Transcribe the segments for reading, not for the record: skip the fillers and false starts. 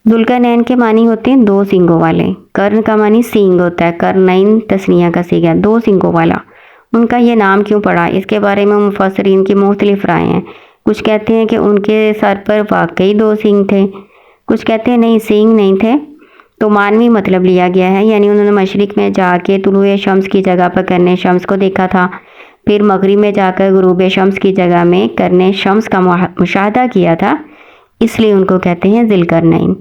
ذوالقرنین کے معنی ہوتے ہیں دو سینگوں والے، کرن کا معنی سینگ ہوتا ہے، کرنین تثنیہ کا صیغہ ہے، دو سینگوں والا۔ ان کا یہ نام کیوں پڑا، اس کے بارے میں مفسرین کی مختلف رائے ہیں۔ کچھ کہتے ہیں کہ ان کے سر پر واقعی دو سینگ تھے، کچھ کہتے ہیں نہیں سینگ نہیں تھے، تو معنوی مطلب لیا گیا ہے، یعنی انہوں نے مشرق میں جا کے طلوع شمس کی جگہ پر کرنے شمس کو دیکھا تھا، پھر مغرب میں جا کر غروب شمس کی جگہ میں کرنے شمس کا مشاہدہ کیا تھا، اس لیے ان کو کہتے ہیں ذوالقرنین۔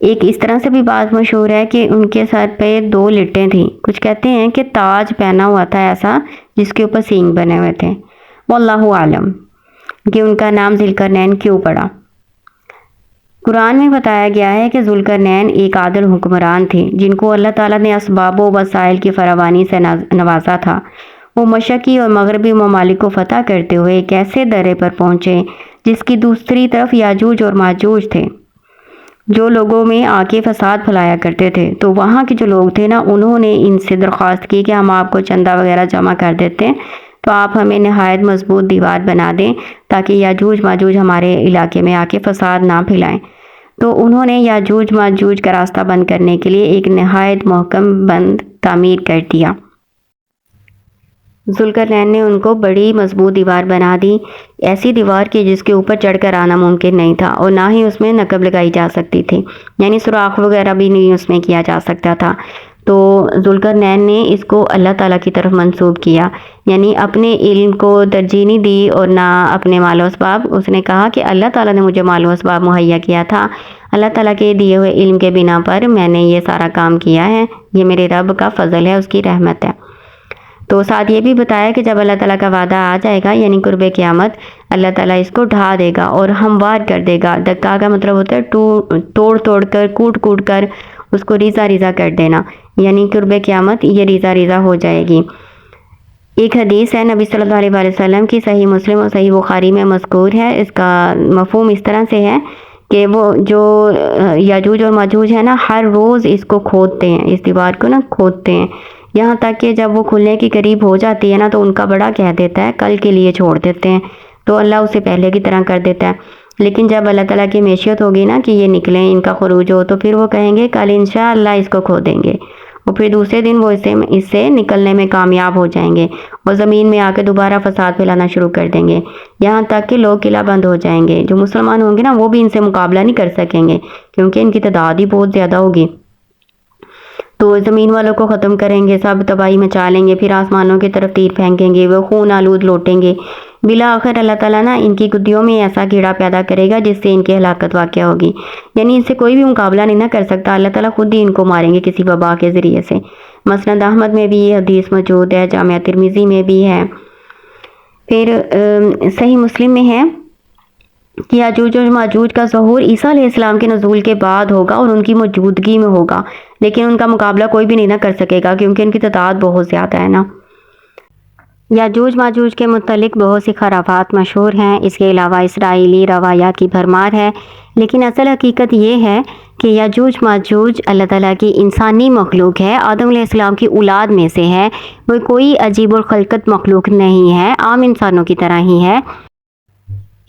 ایک اس طرح سے بھی بات مشہور ہے کہ ان کے سر پہ دو لٹیں تھیں، کچھ کہتے ہیں کہ تاج پہنا ہوا تھا ایسا جس کے اوپر سینگ بنے ہوئے تھے۔ واللہ عالم کہ ان کا نام ذوالقرنین کیوں پڑا۔ قرآن میں بتایا گیا ہے کہ ذوالقرنین ایک عادل حکمران تھے جن کو اللہ تعالیٰ نے اسباب و وسائل کی فراوانی سے نوازا تھا۔ وہ مشرقی اور مغربی ممالک کو فتح کرتے ہوئے ایک ایسے درے پر پہنچے جس کی دوسری طرف یاجوج اور ماجوج تھے، جو لوگوں میں آ کے فساد پھیلایا کرتے تھے۔ تو وہاں کے جو لوگ تھے نا، انہوں نے ان سے درخواست کی کہ ہم آپ کو چندہ وغیرہ جمع کر دیتے ہیں، تو آپ ہمیں نہایت مضبوط دیوار بنا دیں تاکہ یاجوج ماجوج ہمارے علاقے میں آ کے فساد نہ پھیلائیں۔ تو انہوں نے یاجوج ماجوج کا راستہ بند کرنے کے لیے ایک نہایت محکم بند تعمیر کر دیا۔ ذوالقرنین نے ان کو بڑی مضبوط دیوار بنا دی، ایسی دیوار کی جس کے اوپر چڑھ کر آنا ممکن نہیں تھا، اور نہ ہی اس میں نقب لگائی جا سکتی تھی، یعنی سوراخ وغیرہ بھی نہیں اس میں کیا جا سکتا تھا۔ تو ذوالقرنین نے اس کو اللہ تعالیٰ کی طرف منسوب کیا، یعنی اپنے علم کو ترجیح نہیں دی اور نہ اپنے مال و اسباب۔ اس نے کہا کہ اللہ تعالیٰ نے مجھے مال و اسباب مہیا کیا تھا، اللہ تعالیٰ کے دیے ہوئے علم کے بنا پر میں نے یہ سارا کام کیا ہے، یہ میرے رب کا فضل ہے، اس کی رحمت ہے۔ تو ساتھ یہ بھی بتایا کہ جب اللہ تعالیٰ کا وعدہ آ جائے گا، یعنی قرب قیامت، اللہ تعالیٰ اس کو ڈھا دے گا اور ہموار کر دے گا۔ دکا کا مطلب ہوتا ہے توڑ توڑ کر، کوٹ کوٹ کر اس کو ریزہ ریزہ کر دینا، یعنی قرب قیامت یہ ریزہ ریزہ ہو جائے گی۔ ایک حدیث ہے نبی صلی اللہ علیہ وسلم کی، صحیح مسلم اور صحیح بخاری میں مذکور ہے۔ اس کا مفہوم اس طرح سے ہے کہ وہ جو یاجوج اور ماجوج ہے نا، ہر روز اس کو کھودتے ہیں، اس دیوار کو نا کھودتے ہیں، یہاں تک کہ جب وہ کھلنے کی قریب ہو جاتی ہے نا تو ان کا بڑا کہہ دیتا ہے کل کے لیے چھوڑ دیتے ہیں، تو اللہ اسے پہلے کی طرح کر دیتا ہے۔ لیکن جب اللہ تعالیٰ کی معیشت ہوگی نا کہ یہ نکلیں، ان کا خروج ہو، تو پھر وہ کہیں گے کل انشاءاللہ اس کو کھو دیں گے، اور پھر دوسرے دن وہ اس سے نکلنے میں کامیاب ہو جائیں گے اور زمین میں آ کے دوبارہ فساد پھیلانا شروع کر دیں گے، یہاں تک کہ لوگ قلعہ بند ہو جائیں گے۔ جو مسلمان ہوں گے نا وہ بھی ان سے مقابلہ نہیں کر سکیں گے کیونکہ ان کی تعداد ہی بہت زیادہ ہوگی۔ تو زمین والوں کو ختم کریں گے، سب تباہی مچا لیں گے، پھر آسمانوں کی طرف تیر پھینکیں گے، وہ خون آلود لوٹیں گے۔ بالآخر اللہ تعالیٰ نا ان کی گدیوں میں ایسا کیڑا پیدا کرے گا جس سے ان کی ہلاکت واقع ہوگی، یعنی ان سے کوئی بھی مقابلہ نہیں نہ کر سکتا، اللہ تعالیٰ خود ہی ان کو ماریں گے کسی وبا کے ذریعے سے۔ مسند احمد میں بھی یہ حدیث موجود ہے، جامعہ ترمذی میں بھی ہے، پھر صحیح مسلم میں ہے کہ یاجوج اور ماجوج کا ظہور عیسیٰ علیہ السلام کے نزول کے بعد ہوگا اور ان کی موجودگی میں ہوگا، لیکن ان کا مقابلہ کوئی بھی نہیں نہ کر سکے گا کیونکہ ان کی تعداد بہت زیادہ ہے نا۔ یاجوج ماجوج کے متعلق بہت سی خرافات مشہور ہیں، اس کے علاوہ اسرائیلی روایات کی بھرمار ہے، لیکن اصل حقیقت یہ ہے کہ یاجوج ماجوج اللہ تعالیٰ کی انسانی مخلوق ہے، آدم علیہ السلام کی اولاد میں سے ہے، وہ کوئی عجیب الخلقت مخلوق نہیں ہے، عام انسانوں کی طرح ہی ہے۔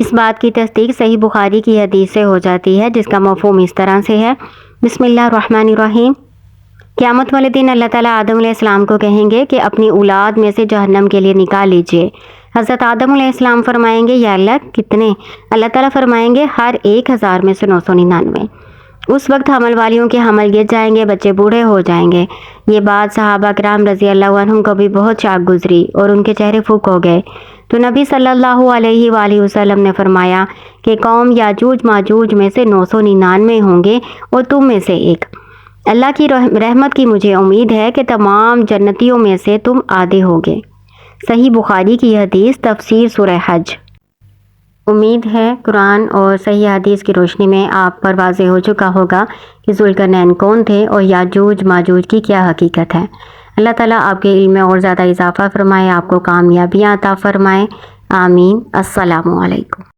اس بات کی تصدیق صحیح بخاری کی حدیث سے ہو جاتی ہے جس کا مفہوم اس طرح سے ہے، بسم اللہ الرحمن الرحیم۔ قیامت والے دن اللہ تعالیٰ آدم علیہ السلام کو کہیں گے کہ اپنی اولاد میں سے جہنم کے لیے نکال لیجئے۔ حضرت آدم علیہ السلام فرمائیں گے یا اللہ کتنے؟ اللہ تعالیٰ فرمائیں گے ہر 1000 میں سے 999۔ اس وقت حمل والیوں کے حمل گر جائیں گے، بچے بوڑھے ہو جائیں گے۔ یہ بات صحابہ کرام رضی اللہ عنہم کو بھی بہت شاق گزری اور ان کے چہرے پھک ہو گئے۔ تو نبی صلی اللہ علیہ وآلہ وسلم نے فرمایا کہ قوم یاجوج ماجوج میں سے 999 ہوں گے اور تم میں سے ایک۔ اللہ کی رحمت کی مجھے امید ہے کہ تمام جنتیوں میں سے تم آدھے ہوگے۔ صحیح بخاری کی حدیث، تفسیر سورہ حج۔ امید ہے قرآن اور صحیح حدیث کی روشنی میں آپ پر واضح ہو چکا ہوگا کہ ذوالقرنین کون تھے اور یاجوج ماجوج کی کیا حقیقت ہے۔ اللہ تعالیٰ آپ کے علم میں اور زیادہ اضافہ فرمائے، آپ کو کامیابیاں عطا فرمائے، آمین۔ السلام علیکم۔